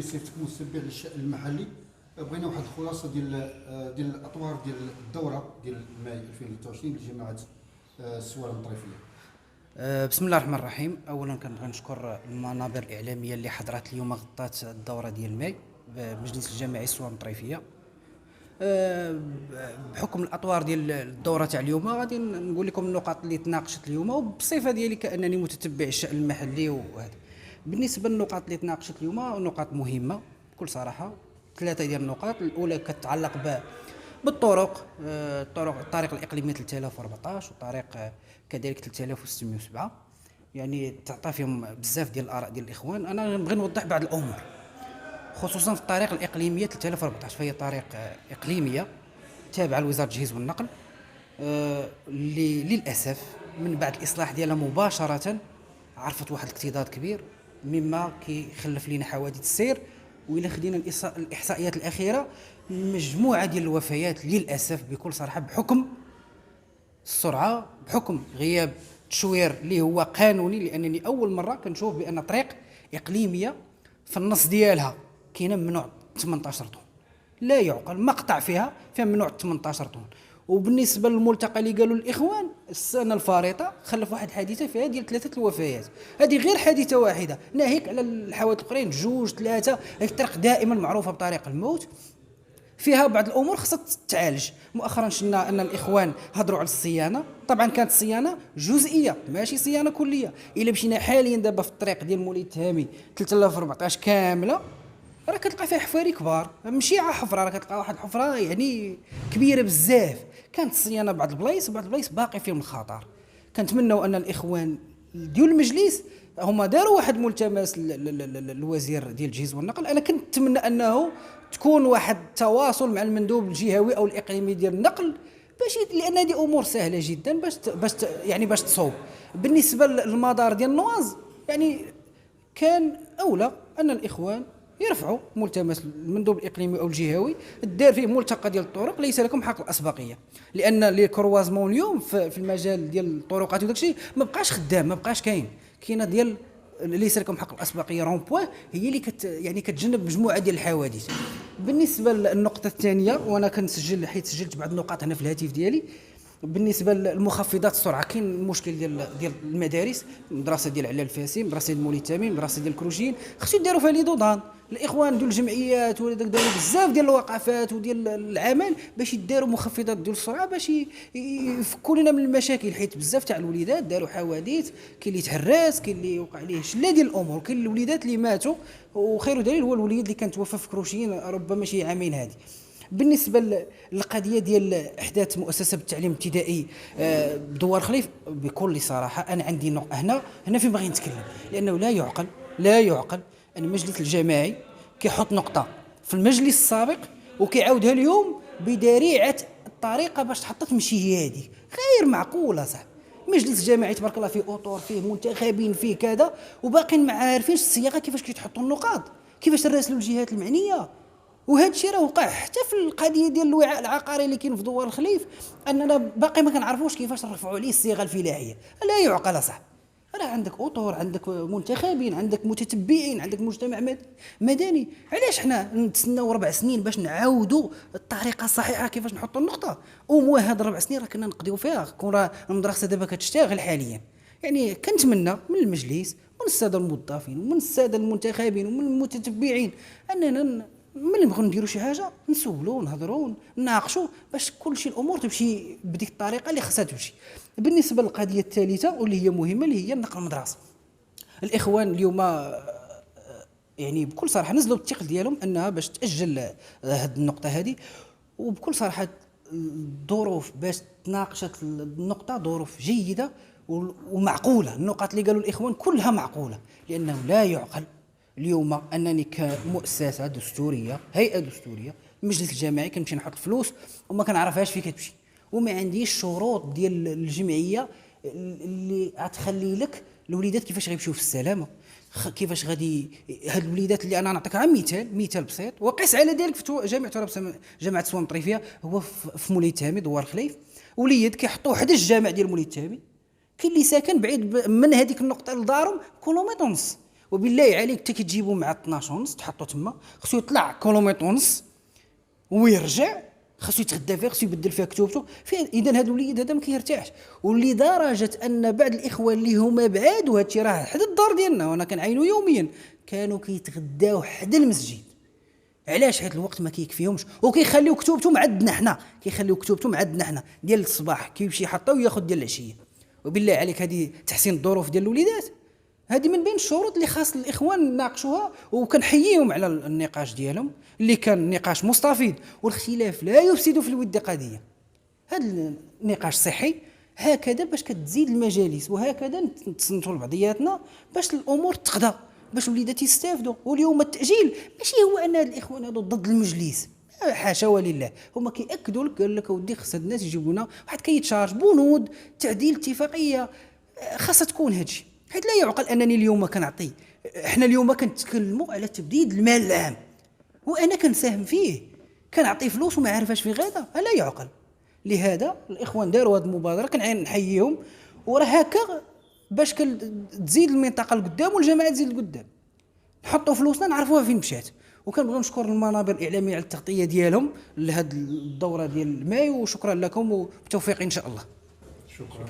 بصفتك متبع للشأن المحلي، بغينا واحد الخلاصه ديال الاطوار ديال الدوره ديال ماي 2023 لجماعه السوار المطرفيه. بسم الله الرحمن الرحيم. اولا كنبغي نشكر المنابر الاعلاميه اللي حضرت اليوم غطات الدوره ديال ماي بمجلس الجماعي السوار المطرفيه. بحكم الاطوار ديال الدوره تاع اليوم غادي نقول لكم النقاط اللي تناقشت اليوم، وبصفه ديالي كانني متتبع الشان المحلي. وهذا بالنسبه للنقاط اللي تناقشت اليوم نقاط مهمه بكل صراحه. ثلاثه ديال النقاط. الاولى كتعلق بالطرق، الطريق الاقليمي 3014 وطريق كذلك 3607. يعني تعطى فيهم بزاف ديال الاراء ديال الاخوان. انا نبغي نوضح بعض الامور خصوصا في الطريق الاقليميه 3014، فهي طريق اقليميه تابعه لوزاره الجهاز والنقل، اللي للاسف من بعد الاصلاح ديالها مباشره عرفت واحد الاكتظاظ كبير مما كيخلف لنا حوادث السير. وإلا خدينا الاحصائيات الاخيره، مجموعه ديال الوفيات للاسف بكل صراحه بحكم السرعه، بحكم غياب التشوير اللي هو قانوني. لانني اول مره كنشوف بان طريق اقليميه في النص ديالها كاينه ممنوع 18 طن، لا يعقل. مقطع فيها ممنوع 18 طن. وبالنسبه للملتقى اللي قالوا الاخوان السنه الفارطه خلف واحد الحادثه فيها ديال 3 الوفيات. هذه غير حادثه واحده، ناهيك على الحوادث الاخرين 2 3. هذه الطريق دائما معروفه بطريق الموت، فيها بعض الامور خصها تعالج. مؤخرا شفنا ان الاخوان هضروا على الصيانه. طبعا كانت صيانه جزئيه ماشي صيانه كليه. الا مشينا حاليا دابا في الطريق ديال مولاي التهامي 3014 كامله، راه كتلقى فيها حفاري كبار، ماشي على حفره، راه كتلقى واحد الحفره يعني كبيره بزاف. كانت الصيانه بعض البلايص وبعض البلايص باقي فيهم الخطر. كنتمنوا ان الاخوان ديال المجلس هما داروا واحد ملتمس للوزير ديال الجهاز والنقل. انا كنت نتمنى انه تكون واحد التواصل مع المندوب الجهوي او الاقليمي ديال النقل، لان هذه امور سهله جدا باش تصوب. بالنسبه للمدار ديال النواز، يعني كان اولى ان الاخوان يرفعوا ملتمس المندوب الاقليمي او الجهوي، دار فيه ملتقى ديال الطرق. ليس لكم حق الاسبقيه، لان لي كروازمون اليوم في المجال ديال الطرقات وداك الشيء ما بقاش خدام، ما بقاش كاينه ديال ليس لكم حق الاسبقيه رون بوين، هي اللي كتجنب مجموعه ديال الحوادث. بالنسبه للنقطه الثانيه، وانا كنسجل حيت سجلت بعض النقاط هنا في الهاتف ديالي، بالنسبه للمخفضات السرعه كاين المشكل ديال المدارس. المدرسه ديال علال الفاسي، مدرسه ديال مولاي التامين، مدرسه ديال الكروجين، خصو يديروا فيها لي دودان. الاخوان ديال الجمعيات داروا بزاف ديال الوقفات وديال العمل باش يداروا مخفضات ديال السرعه باش يفكوا لنا من المشاكل، حيت بزاف تاع الوليدات داروا حوادث. كاين اللي تحرس، كاين اللي وقع ليه شله ديال الامور، كاين الوليدات اللي ماتوا. وخير دليل هو الوليد اللي كان توفى في كروشين ربما شي عامين هذه. بالنسبه للقضيه ديال احداث مؤسسه بالتعليم الابتدائي بدوار خليف، بكل صراحه انا عندي هنا فين باغي نتكلم. لانه لا يعقل ان المجلس الجماعي كيحط نقطه في المجلس السابق وكيعاودها اليوم بدريعه الطريقه باش تحطت تمشي هي هذه. غير معقوله صاحبي. مجلس جماعي تبارك الله فيه اطور، فيه منتخبين، فيه كذا، وباقيين ما عارفينش الصياغه كيفاش كيتحطوا النقاط، كيفاش تراسلوا الجهات المعنيه. وهذا الشيء راه وقع حتى في القضيه ديال الوعاء العقاري اللي كاين في دوار الخليف، اننا باقي ما كنعرفوش كيفاش نرفعوا عليه الصيغه الفلاحيه. لا يعقل صاحبي. راه عندك اطر، عندك منتخبين، عندك متتبعين، عندك مجتمع مدني. علاش حنا نتسناو 4 سنين باش نعاودوا الطريقه الصحيحه كيفاش نحطوا النقطه؟ هاد 4 سنين راه كنا نقضيو فيها، كون راه المدرسه دابا كتشتغل حاليا. يعني كنتمنى من المجلس ومن الساده الموظفين ومن الساده المنتخبين ومن المتتبعين اننا ملي نبغيو نديروا شي حاجه نسولوا، نهضروا، نناقشوا باش كلشي الامور تمشي بديك الطريقه اللي خصها تمشي. بالنسبه للقضيه الثالثه واللي هي مهمه، اللي هي النقل المدرسي، الاخوان اليوم يعني بكل صراحه نزلوا بالثقل ديالهم انها باش تاجل هذه النقطه هذه. وبكل صراحه الظروف باش تناقشت النقطه ظروف جيده ومعقوله. النقاط اللي قالوا الاخوان كلها معقوله، لانه لا يعقل اليوم انني كمؤسسه دستوريه، هيئه دستوريه، المجلس الجماعي كنمشي نحط الفلوس وما كنعرفهاش فين كتمشي، وما عنديش شروط ديال الجمعيه اللي غتخلي لك الوليدات كيفاش غيمشيو في السلامه، كيفاش غادي هاد الوليدات اللي انا نعطيك غير مثال بسيط. وقيس على ذلك في جامعه سوان الطريفيه، هو في مولاي التهامي دوار خليف، وليد كيحطوه حدا الجامع ديال مولاي التهامي، كاين اللي ساكن بعيد من هذيك النقطه لدارهم كيلومتر ونص، وبالله عليك حتى كتجيبوا مع 12 ونص تحطوا تما، خصو يطلع كيلومتر ونص ويرجع، خاصو يتغدى فيها، خاصو يبدل فيها كتوبته فيها. اذا هذا الوليد هذا ما كيرتاحش، ولدرجه ان بعض الاخوان اللي هما بعاد، وهذا الشيء راه حدا الدار ديالنا وانا كنعاينو يوميا، كانوا كيتغداو حدا المسجد. علاش؟ حيت الوقت ما كيكفيهمش، وكيخليو كتوبتهم عندنا حنا، كيخليو كتوبتهم عندنا حنا ديال الصباح، كيمشي يحطها وياخذ ديال العشيه. وبالله عليك هذه تحسين الظروف ديال الوليدات، هذه من بين الشروط اللي خاص الاخوان نناقشوها، وكنحييهم على النقاش ديالهم اللي كان نقاش مستفيض، والاختلاف لا يفسد في الود قضيه. هذا النقاش صحي هكذا باش كتزيد المجالس، وهكذا نتصنتوا لبعضياتنا باش الامور تقضى، باش الوليدات يستافدوا. واليوم التاجيل ماشي هو ان هاد الاخوان هادو ضد المجلس، حاشا ولله، هما كياكدوا لك، قال لك اودي خص هاد الناس يجيبوا لنا واحد كيتشارج بنود تعديل اتفاقيه، خاصها تكون هادشي. حيت لا يعقل انني اليوم كنعطي، احنا اليوم كنتكلموا على تبديد المال العام وانا كنساهم فيه، كنعطي فلوس وما عارفاش في غدا، لا يعقل. لهذا الاخوان داروا هذه المبادره، كنحييهم، وراه هكا باش تزيد المنطقه لقدام والجماعه تزيد لقدام، نحطوا فلوسنا نعرفوها فين مشات. وكنبغيو نشكر المنابر الاعلاميه على التغطيه ديالهم لهذه الدوره ديال ماي، وشكرا لكم وبالتوفيق ان شاء الله. شكرا.